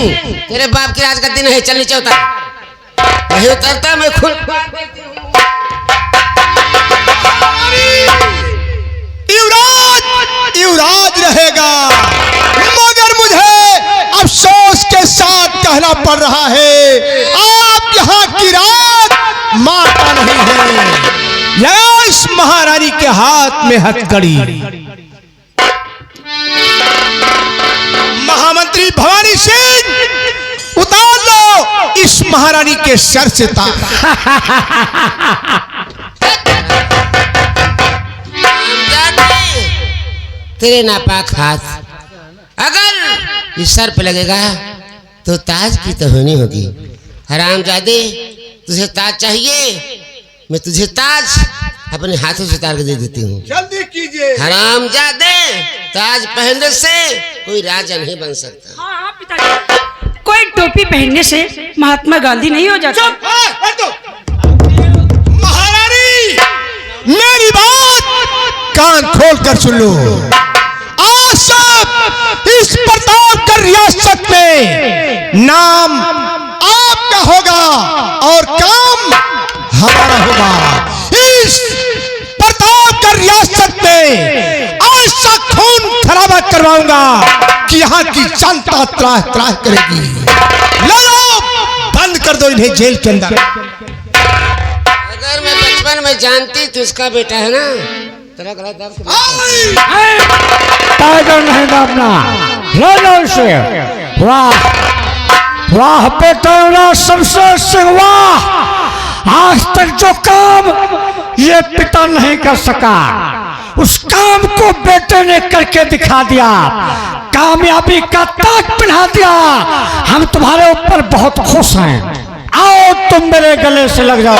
सिंह, तेरे बाप की राज का दिन है, चल नीचे उतर। नहीं उतरता मैं खुद युवराज युवराज रहेगा, मगर मुझे अफसोस के साथ कहना पड़ रहा है आप यहाँ की रात माता नहीं है, या इस महारानी के हाथ में हथकड़ी। महामंत्री भवानी सिंह, उतार लो इस महारानी के सर से ताज। तेरे नापाक हाथ अगर इस सर पे लगेगा तो ताज की तो होनी होगी। हरामजादे, तुझे ताज चाहिए, मैं तुझे ताज अपने हाथों से उतार के दे देती हूँ। जल्दी कीजिए। हरामजादे, ताज पहनने से कोई राजा नहीं बन सकता। हाँ पिताजी, कोई टोपी पहनने से महात्मा गांधी नहीं हो जाता। महारानी, मेरी बात कान खोल कर सुन लो। आज सब इस प्रतापगढ़ रियासत में नाम आपका होगा और काम हमारा होगा। इस प्रतापगढ़ रियासत में ऐसा खून खराबा करवाऊंगा कि यहाँ की जनता त्राह त्राह करेगी। लो, बंद कर दो इन्हें जेल के अंदर। अगर मैं बचपन में जानती तो इसका बेटा है ना, तेरा गला दाब के टाइगर नहीं दाबना, ले लो इसे। वाह वाह बेटा शमशेर सिंह, वाह। आज तक जो काम ये पिता नहीं कर सका, उस काम को बेटे ने करके दिखा दिया, कामयाबी का ताज पहना दिया। हम तुम्हारे ऊपर बहुत खुश हैं। आओ तुम मेरे गले से लग जाओ।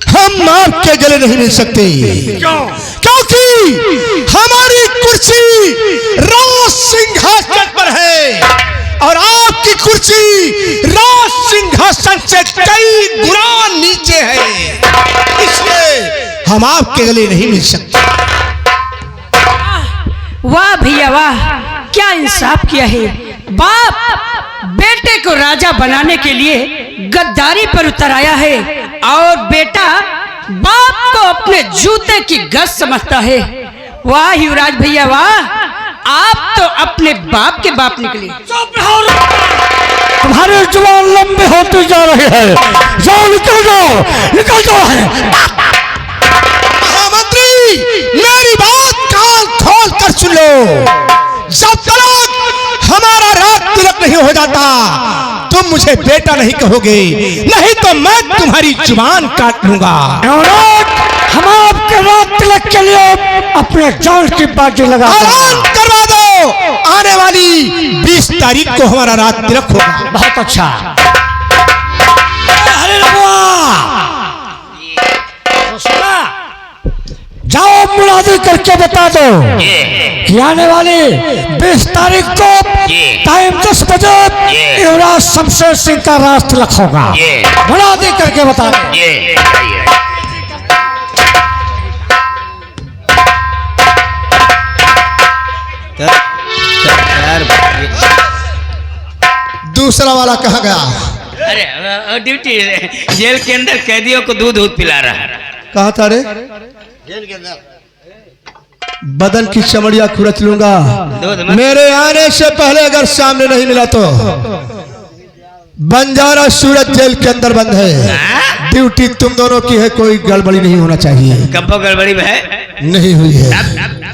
हम आपके गले नहीं मिल सकते, क्योंकि हमारी कुर्सी राज सिंहासन पर है और आपकी कुर्सी राज सिंहासन से कई गुना नीचे है, इसलिए हम आपके गले नहीं मिल सकते। वाह भैया वाह, क्या इंसाफ किया है। बाप बेटे को राजा बनाने के लिए गद्दारी पर उतर आया है और बेटा बाप को अपने जूते की गज समझता है। वाह युवराज भैया वाह, आप तो अपने बाप के बाप निकले। तुम्हारे जुबान लंबे होते जा रहे हैं, जाओ निकल जाओ, निकल जाओ। महामंत्री, मेरी बात कान खोल कर सुन लो। जब तक हमारा रात तिलक नहीं हो जाता तुम मुझे बेटा नहीं कहोगे, नहीं तो मैं तुम्हारी जुबान काट लूंगा। हम आपके रात तिलक के लिए अपने जान की बाजी लगा ऐलान करवा दो, आने वाली 20 तारीख को हमारा रात तिलक होगा। बहुत अच्छा। अरे जाओ मुनादी करके बता दो कि आने वाली 20 तारीख को टाइम 10 बजे युवराज शमशेर सिंह का राज तिलक होगा। मुनादी करके बता दो। दूसरा वाला कहाँ गया? अरे ड्यूटी जेल के अंदर कैदियों को दूध पिला रहा है। कहा था रे? जेल के अंदर बदन की चमड़िया खुरच लूंगा। मेरे आने से पहले अगर सामने नहीं मिला तो बंजारा सूरत जेल के अंदर बंद है। ड्यूटी तुम दोनों की है, कोई गड़बड़ी नहीं होना चाहिए। कब गड़बड़ी है? नहीं हुई है।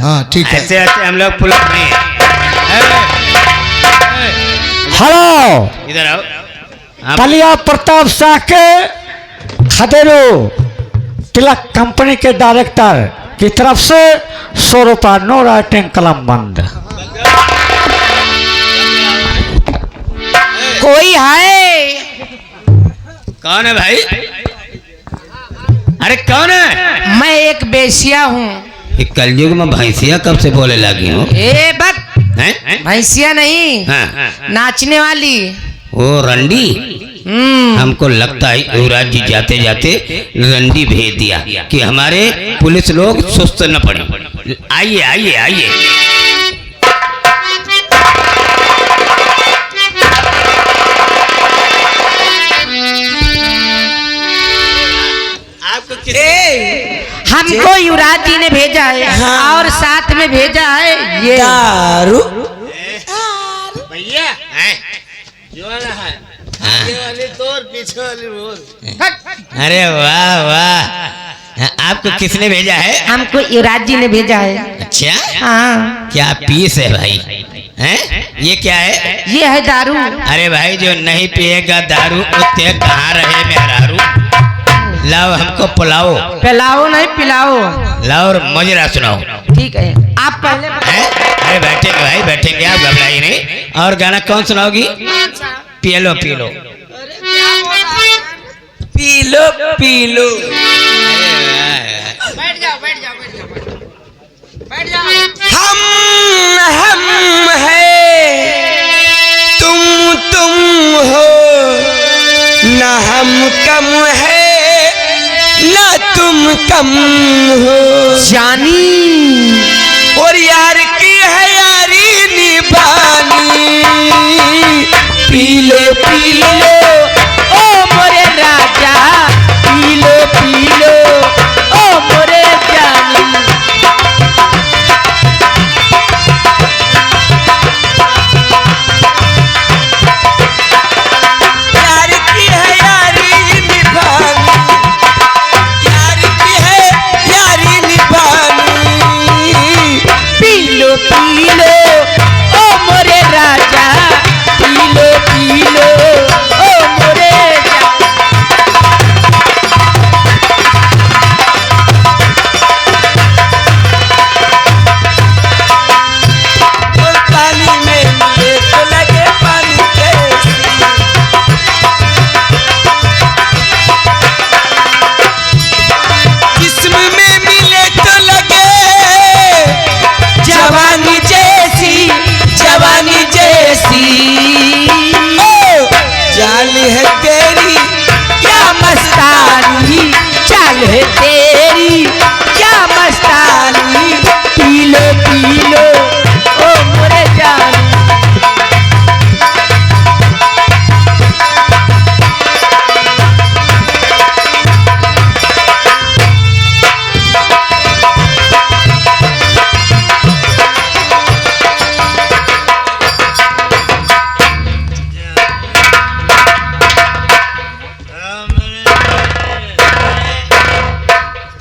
हाँ ठीक है। ऐसे ऐसे हम लोग पुलिस नहीं है। हेलो, इधर आओ। कलिया प्रताप शाह के खदेरो तिलक कंपनी के डायरेक्टर की तरफ से 100 रुपया, नो राइटिंग कलम बंद। कोई है? कौन है भाई? अरे कौन है? मैं एक बेसिया हूँ। कलयुग में भैंसिया कब से बोले लगी हो? ए बक, हैं? भैंसिया नहीं, हाँ। नाचने वाली। वो रंडी? हमको लगता है युवराज जी जाते जाते रंडी भेज दिया कि हमारे पुलिस लोग सुस्त न पड़े। आइए आइए आइए। हमको युवराज जी ने भेजा है। हाँ। और साथ में भेजा है ये दारू। भैया जो वाला है आगे वाली तोर पीछे वाली मोर। अरे वाह वाह, आपको किसने भेजा है? हमको युवराज जी ने भेजा है। अच्छा, हाँ, क्या पीस है भाई? हैं? ये क्या है? ये है दारू। अरे भाई, जो नहीं पिएगा दारू उससे कहाँ रहे मेहरारू? लाओ हमको पिलाओ। पिलाओ नहीं पिलाओ। लाओ और मजरा सुनाओ। ठीक है, आप पहले हैं? अरे बैठेंगे भाई बैठेंगे, आप घबराइए नहीं। और गाना कौन सुनाओगी? P low P low P low P low. बैठ जाओ बैठ जाओ बैठ जाओ बैठ जाओ। हम है तुम हो, ना हम कम है ना तुम कम हो। जानी और यार की है यारी निभानी। पी लो ओ मोरे राजा, पी लो ओ मोरे जानी। यार की है यारी निभानी, यार की है यारी निभानी। पी लो ओ मोरे राजा, पी लो ओ मोरे जानी। और पानी में मिले तो लगे पानी जैसी। जिस्म में मिले तो लगे जवानी जैसी, जवानी जैसी। ओ जाल है तेरी क्या मस्तानी, चाल है तेरी क्या मस्तानी। पी लो ओ मोरे जानी।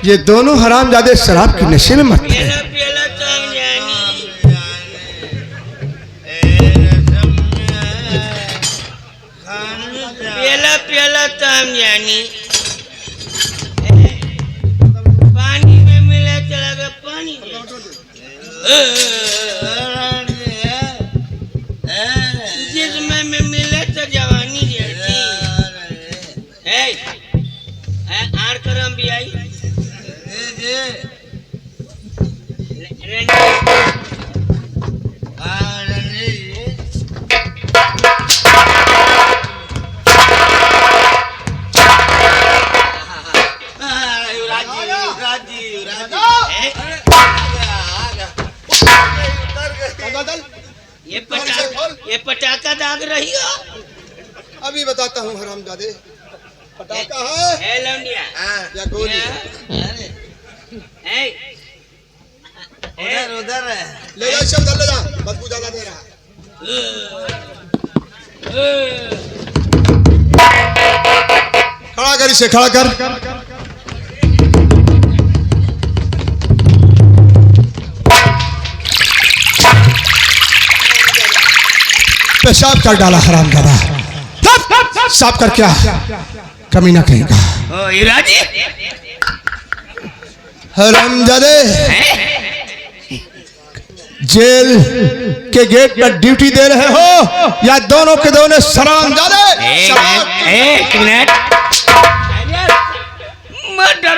ये दोनों हरामजादे शराब के नशे में मत थे। प्याला तम जानी, प्याला तम जानी। पानी में मिला चला गया पानी जिसमें में मिले तो जवानी जैसी। आर करम भी आई ये पटाखा दाग रही हो। अभी बताता हूँ हरामजादे, पटाखा है लौंडिया या गोली? उधर उधर ले जा सब ले जा, बदबू ज्यादा दे रहा। खड़ा कर इसे, खड़ा कर। पेशाब कर डाला हरामजादा। साफ कर, क्या कमीना कहेगा? ओ युवराज जी, हरामजादे जेल के गेट पर ड्यूटी दे रहे हो या दोनों के दोनों हरामजादे? एक मिनट। मर्डर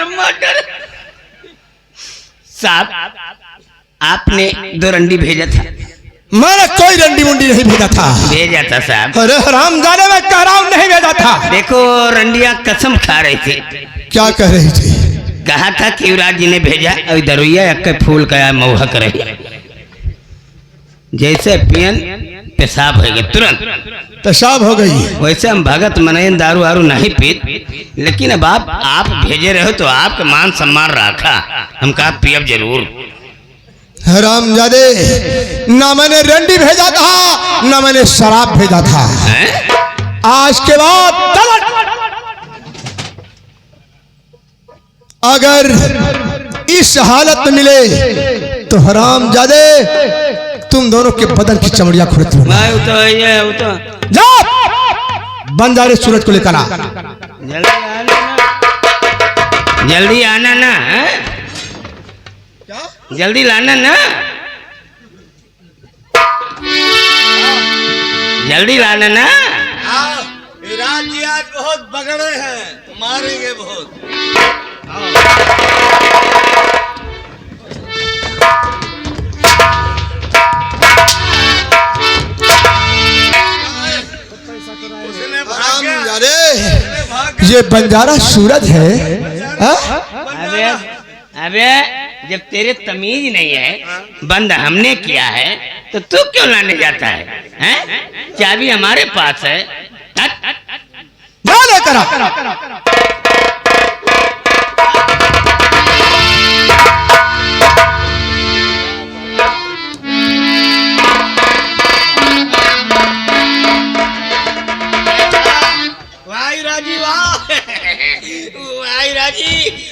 साहब, आपने दो रंडी भेजा था। मैंने कोई रंडी मुंडी नहीं भेजा था। भेजा था साहब। अरे हरामजादे, मैं कह रहा हूं नहीं भेजा था। देखो रंडिया कसम खा रही थी। क्या कह रही थी? कहा था कि युवराज जी ने भेजा और दरुइया के फूल का मौहा करे। जैसे पियन पेशाब हो गए तुरंत, पेशाब हो गई। वैसे हम भगत मनयन दारू वारू नहीं पीत, लेकिन अब आप भेजे रहे हो तो आपका मान सम्मान रखा, हम कहा पियब जरूर। हरामजादे, ना मैंने रंडी भेजा था ना मैंने शराब भेजा था। आज के बाद अगर इस हालत में मिले तो हरामजादे तुम दोनों के बदन की चमड़ियां खुरच लूंगा। जा बंजारे सूरज को लेकर आ। जल्दी आना ना, जल्दी लाना ना, जल्दी लाना ना। विराट जी आज बहुत बगड़े हैं, मारेंगे बहुत। ये बंजारा सूरज है। अबे जब तेरे तमीज नहीं है, बंद हमने किया है तो तू क्यों लाने जाता है? हैं? चाबी हमारे पास है। लेकर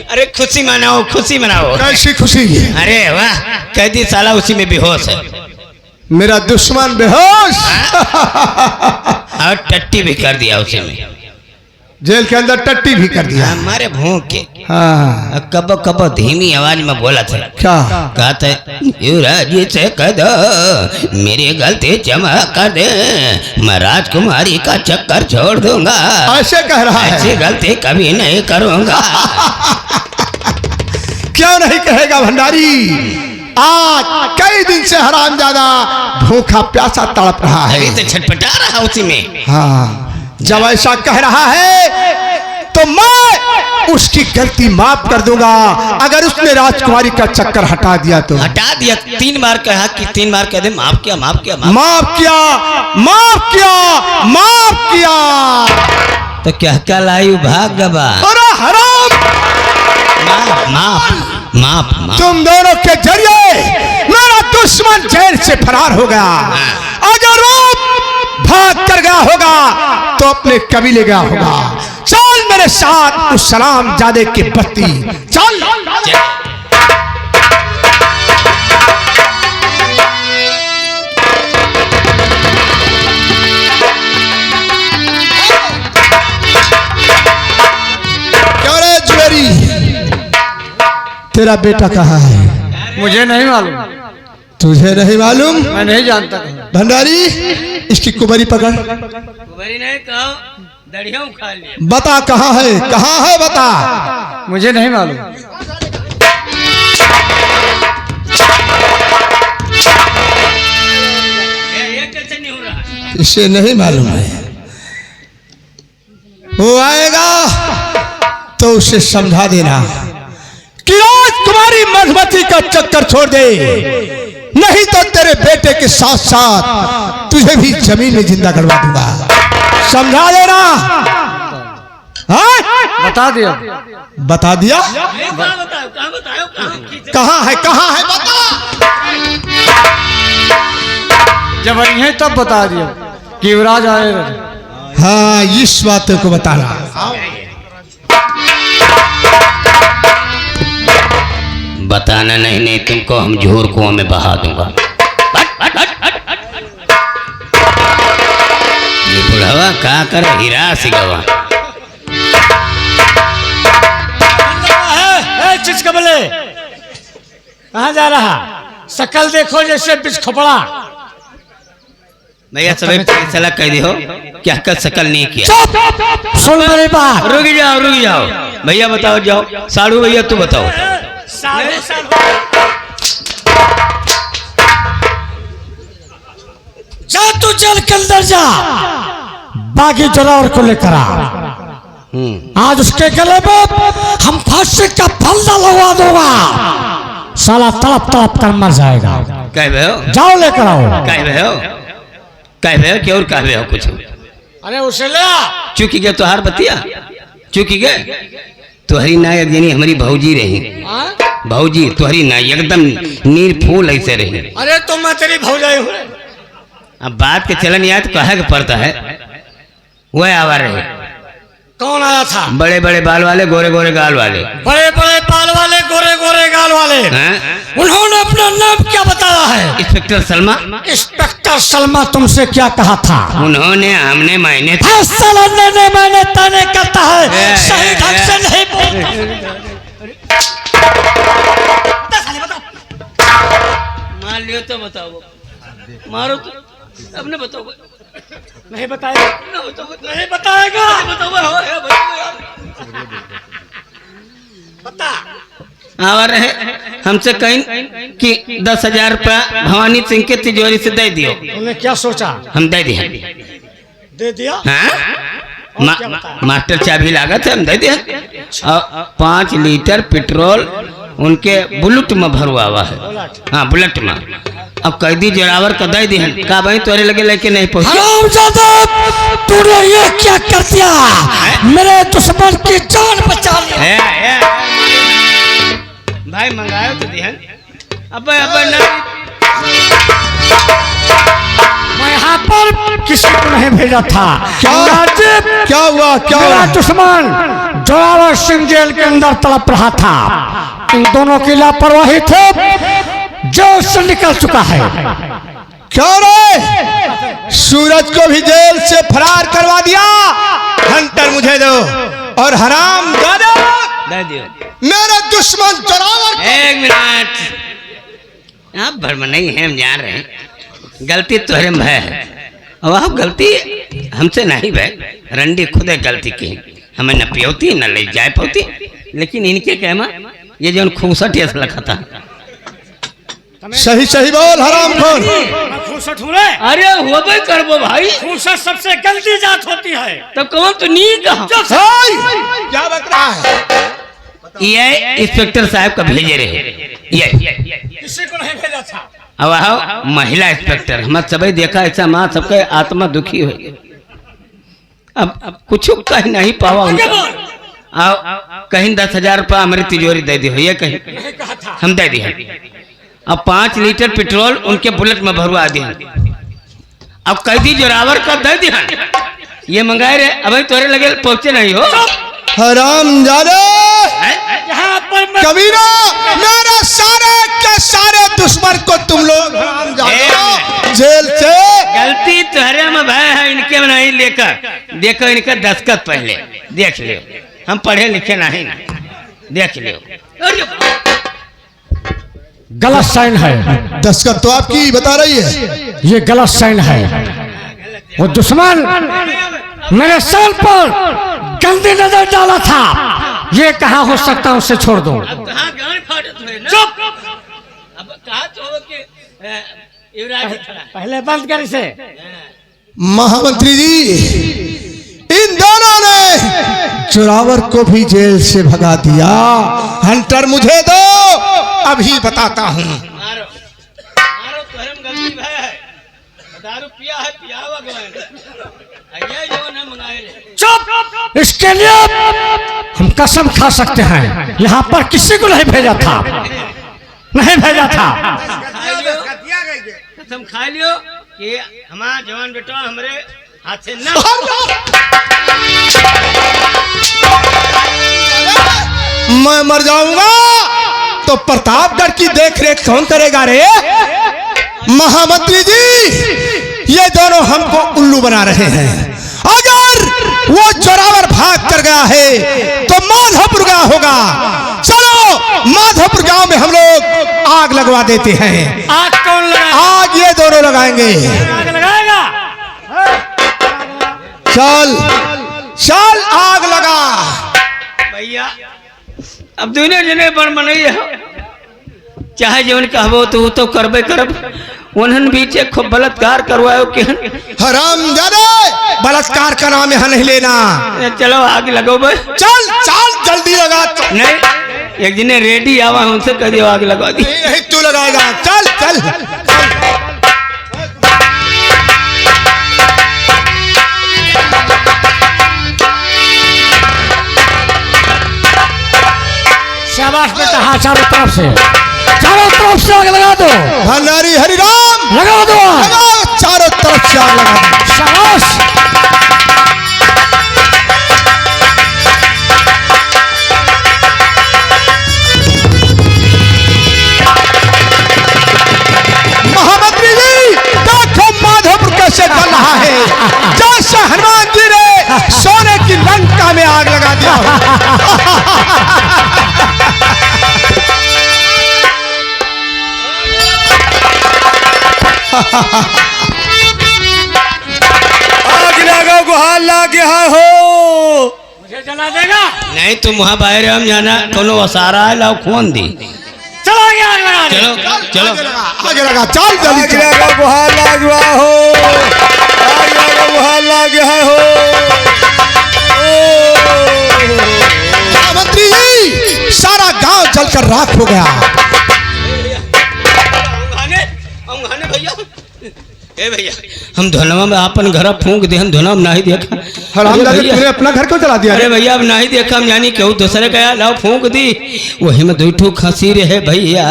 अरे खुशी मनाओ, खुशी मनाओ। कैसी खुशी? अरे वाह, कैदी साला उसी में बेहोश है। मेरा दुश्मन बेहोश और टट्टी भी कर दिया उसी में, जेल के अंदर टट्टी भी कर दिया। हमारे भूख के। हाँ। कबो कबो धीमी आवाज में बोला था, क्या कहते युवराज जी से कह दो मेरी गलती क्षमा कर दे, मैं राजकुमारी का चक्कर छोड़ दूंगा। ऐसे कह रहा है? ऐसी गलती कभी नहीं करूंगा। क्यों नहीं कहेगा भंडारी? आज कई दिन से हरामजादा भूखा प्यासा तड़प रहा है। अभी तो छटपटा रहा उसी में। हाँ, जब ऐसा कह रहा है तो मैं उसकी गलती माफ कर दूंगा अगर उसने राजकुमारी का चक्कर हटा दिया तो। हटा दिया? 3 बार कहा कि 3 बार कह दे माफ किया, माफ किया, माफ किया, माफ किया, माफ किया। तो क्या क्या लायु भाग गवा। अरे हराम, माफ माफ माफ माफ। तुम दोनों के जरिए मेरा दुश्मन जेल से फरार हो गया। अगर वो भाग कर गया होगा तो अपने कबीले गया होगा। चल मेरे साथ उस सलामजादे की बस्ती चल। क्या रे जुएरी, तेरा बेटा कहाँ है? मुझे नहीं मालूम। तुझे नहीं मालूम? मैं नहीं जानता। भंडारी, इसकी कुबरी पकड़। कुबरी नहीं कहो, दड़ियों खा लिया। बता कहाँ है, कहाँ है बता। मुझे नहीं मालूम। ये कैसे नहीं हो रहा? इसे नहीं मालूम है। वो आएगा तो उसे समझा देना कि राजकुमारी मधुमती का चक्कर छोड़ दे, नहीं तो तेरे बेटे के साथ साथ तुझे भी जमीन में जिंदा करवा दूंगा। समझा देना। हाँ? बता दिया। बता दिया? बताओ कहाँ है, कहाँ है बता। जब आई है तब बता दिया कि युवराज आए रहे। हाँ, इस बात को बताना। बताना नहीं, नहीं तुमको हम झूर कुआं में बहा दूंगा। ये बुढ़ावा क्या कर हीरा सिगवा। चिचकबले कहाँ जा रहा? शकल देखो जैसे बिस्खोपड़ा। भैया सभी फैसला कह दी हो, क्या कर शकल नहीं किया। सुन मेरी बात। रुक जाओ भैया, बताओ जाओ। साड़ू भैया तू बताओ। जा तू जल के अंदर जा, बागी जलावर को लेकर आ। आज उसके गले में हम फांसी का फंदा लगवा दूंगा। साला तड़प तड़प कर मर जाएगा। कह भे हो जाओ लेकर आओ। कह भे हो क्या और कह भे हो कुछ अरे उसे ले आ। चुकी गए तुहार बतिया चुकी गए तुहरी ना एक हमारी भौजी रही हाँ? भौजी तुहरी ना एकदम नीर फूल ऐसे रही। अरे तो मैं तेरी भौजाई हूँ। अब बात के चलन याद कहे के पड़ता है वह आवा रहे। कौन आया था? बड़े बड़े बाल वाले गोरे गोरे गाल वाले बड़े बड़े बाल वाले गोरे गोरे गाल वाले। हाँ? उन्होंने अपना नाम क्या बताया है? इंस्पेक्टर सलमा। इंस्पेक्टर सलमा तुमसे क्या कहा था? उन्होंने हमने मैंने मैंने ताने करता है सही ढंग से नहीं मान लियो तो बताओ मारो तो अब न बताओ नहीं बताएगा नहीं बताएगा बता आवा रहे हमसे कहीं कि 10,000 रुपया भवानी सिंह के तिजोरी से दे दियो। उन्हें क्या सोचा? हम दे दिए। दे दिया? हाँ? मास्टर चाबी लागत है हम दे दिए। 5 लीटर पेट्रोल उनके बुलेट में भरवा हुआ है। हाँ बुलेट में। अब कैदी जोरावर का दे दिए का भाई तोरे लगे लेके नहीं पहुंचे। तूने ये क्या कर दिया? मेरे दुश्मन की जान बचा ली। भाई मंगायो तो दिहन। अब मैं यहाँ पर किसी को नहीं भेजा था। क्या हुआ? क्या मेरा दुश्मन जोरावर सिंह जेल के अंदर तड़प रहा था। इन दोनों की लापरवाही थे जेल से निकल चुका है। क्यों रे? सूरज को भी जेल से फरार करवा दिया। हंटर मुझे दो और हराम दे दियो। मेरा दुश्मन जोरावर। एक मिनट आप भरम नहीं है हम जान रहे हैं गलती तुम्हारे में है। अब आप गलती हमसे नहीं भाई रंडी खुदे गलती की हमें न पियोती न ले जाए पाती लेकिन इनके कहमा ये जो खूसट ऐसा लगा था। सही सही बोल हराम खोर। अरे हो भाई करबो भाई खूसट सबसे गलती जात होती है। तब कौन तो नी कहा क्या बक रहा है? ये इंस्पेक्टर साहब का भेजे रहे ये किसी को नहीं भेजा था। अब आओ महिला इंस्पेक्टर हमारे सब देखा ऐसा माँ सबके आत्मा दुखी हो गई। अब कुछ कहीं नहीं पावा आओ कहीं 10,000 रुपया हमारी तिजोरी दे दी हो ये कहीं हम दे दिए। अब 5 लीटर पेट्रोल उनके बुलेट में भरवा दिया। अब कैदी जोरावर का दे दिया ये मंगाए रहे अब तोरे लगे पहुंचे नहीं हो। हराम जादे यहाँ पर कबीरा मेरा सारे के सारे दुश्मन को तुम लोग हराम जादे जेल से। गलती तुम्हारे में भाई है इनके में नहीं लेकर देखो इनका दस्तखत पहले देख लियो हम पढ़े लिखे नहीं देख लियो गलत साइन है। दस्तखत तो आपकी बता रही है। ये गलत साइन है। वो दुश्मन मेरे सर पर गंदी नजर डाला था। ये कहाँ हो सकता है उससे छोड़ दो। चुप अब कहा तो कि युवराज पहले बंद कर इसे। महामंत्री जी इन दोनों ने जोरावर को भी जेल से भगा दिया। हंटर मुझे दो अभी बताता हूँ। मारो मारो तुहरम गलती है दारू पिया है पियावा ये जो न मंगाए चुप। इसके लिए हम कसम खा सकते हैं यहाँ पर किसी को नहीं भेजा था नहीं भेजा था। कसम खा लियो कि हमारा जवान बेटा हमारे हाथ से न मैं मर जाऊंगा तो प्रतापगढ़ की देखरेख कौन करेगा रे? महामंत्री जी ये दोनों हमको उल्लू बना रहे हैं। अगर वो जोरावर भाग कर गया है तो माधोपुर गांव होगा। चलो माधोपुर गांव में हम लोग आग लगवा देते हैं। आग कौन लगाएगा? आग ये दोनों लगाएंगे। आग लगाएगा। चल चल आग लगा। भैया अब दुनिया जने बड़ मनई है चाहे जीवन कहबो तो वो तो करबे करब उन्हन बीच खूब बलात्कार करवाओ केहन हराम जादे बलात्कार का नाम यहाँ नहीं लेना। चलो आग लगो बे चल चल जल्दी लगा। नहीं एक दिन रेडी आवा उनसे कह दियो आग लगा दी। नहीं तू लगाएगा, चल चल, शाबाश बेटा, हाँ चारों तरफ से आग लगा दो। भंडारी हरिराम लगा दो, लगाओ, चारों तरफ से आग लगा दो। शाबाश। महामंत्री जी देखो माधोपुर कैसे जल रहा है, जैसे हनुमान जी ने सोने की लंका में आग लगा दिया हो। आग लगा, गुहार लग गया हो। मुझे जला देगा? नहीं तुम वहाँ बाहर हम जाना कोनो वसारा है लाओ खून दी। चलो आगे आग लगा दे। चलो चलो आग लगा, चल जल्दी चल। आग लगा, गुहार लग गया हो। आग लगा, गुहार लग गया हो। महामंत्री जी सारा गांव जलकर राख हो गया। ए भैया हम धनवा में अपन घर फूंक दे, हम धनवा में नहीं देखा। हरामजादे तूने अपना घर क्यों जला दिया? अरे भैया अब नहीं देखा, हम जानी केहू दूसरे का लाओ फूंक दी, वही में दुठू खसी रहे भैया।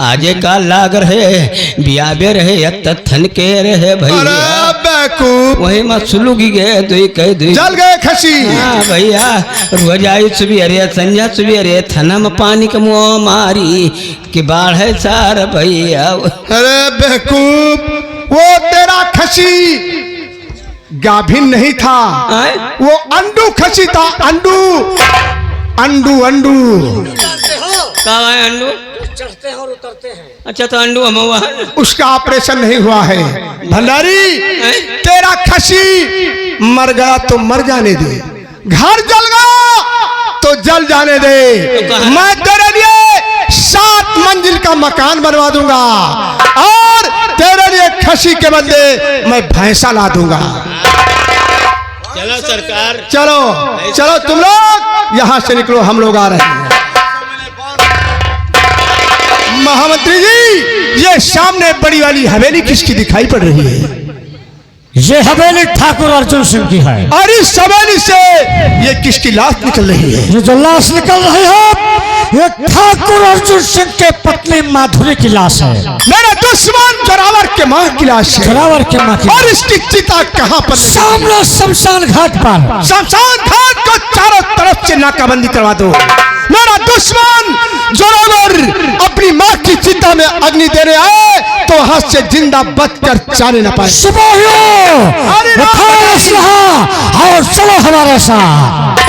आजे का लाग रहे बियाबे रहे थन के रहे भैया, बेवकूफ, वही में सुलूगी गए दुई कह दुई जल गए खसी। हाँ भैया रोज आई सुबह संजा सुबह थाना में पानी के मुँह मारी कि बाढ़ है सार भैया। अरे बेवकूफ, वो तेरा खसी गाभिन नहीं था, आए? वो अंडू खसी था। अंडू अंडू अंडू कहाँ है अंडू? चढ़ते हैं और उतरते हैं। अच्छा तो अंडू हम हुआ है। उसका ऑपरेशन नहीं हुआ है। भंडारी तेरा खसी मर गया तो मर जाने दे, घर जल गया तो जल जाने दे। तो मैं तेरे लिए 7 मंजिल का मकान बनवा दूंगा और तेरे लिए खसी के बदले मैं भैंसा ला दूंगा। चलो सरकार, चलो चलो तुम लोग यहाँ से निकलो, हम लोग आ रहे हैं। महामंत्री जी ये सामने बड़ी वाली हवेली किसकी दिखाई पड़ रही है? ये हवेली ठाकुर अर्जुन सिंह की है। और इस हवेली से ये किसकी लाश निकल रही है? ये जो लाश निकल रही है ये ठाकुर अर्जुन सिंह के पत्नी माधुरी की लाश है। मेरा दुश्मन जोरावर के मां की लाश है। जोरावर के मां की। और इसकी चिता कहाँ पर? सामने शमशान घाट पर। शमशान घाट को चारों तरफ से नाकाबंदी करवा दो। मेरा दुश्मन जोरावर अपनी मां की चिता में अग्नि देने आए तो वहां से जिंदा बचकर जाने न पाए। सिपाहियों उठाओ असलहा और चलो हमारे साथ।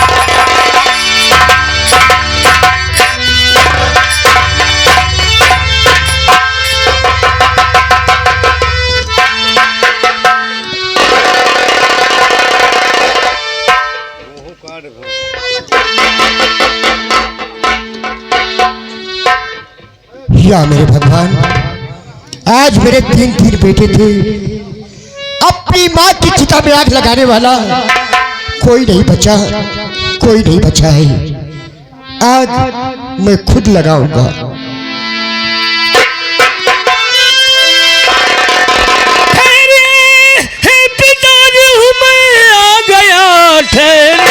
या मेरे भगवान, आज मेरे 3 बेटे थे, अपनी माँ की चिता में आग लगाने वाला कोई नहीं बचा, कोई नहीं बचा है। आज मैं खुद लगाऊंगा। पिताजी मैं आ गया ठहर।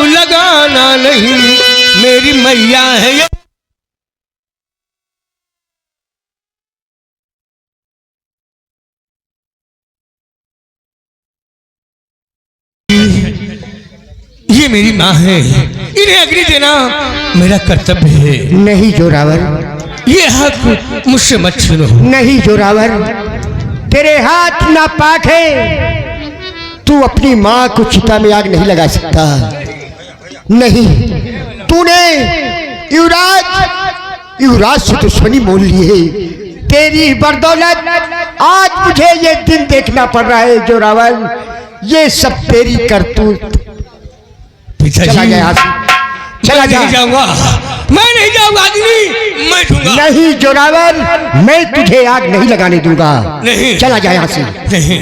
लगाना नहीं मेरी मैया है ये। ये मेरी माँ है, इन्हें अग्नि देना मेरा कर्तव्य है। नहीं जोरावर, ये हक मुझसे मत छीनो। नहीं जोरावर, तेरे हाथ ना पाक है, तू अपनी माँ को चिता में आग नहीं लगा सकता। नहीं, तूने युवराज से दुश्मनी मोल ली है। तेरी बदौलत आज मुझे ये दिन देखना पड़ रहा है जोरावर। ये सब तेरी करतूत। चला गया। चला जा। नहीं जाऊंगा, मैं नहीं जाऊंगा अग्नि, मैं दूंगा नहीं जोरावर, मैं तुझे आग नहीं लगाने दूंगा। नहीं। चला जा यहाँ से। नहीं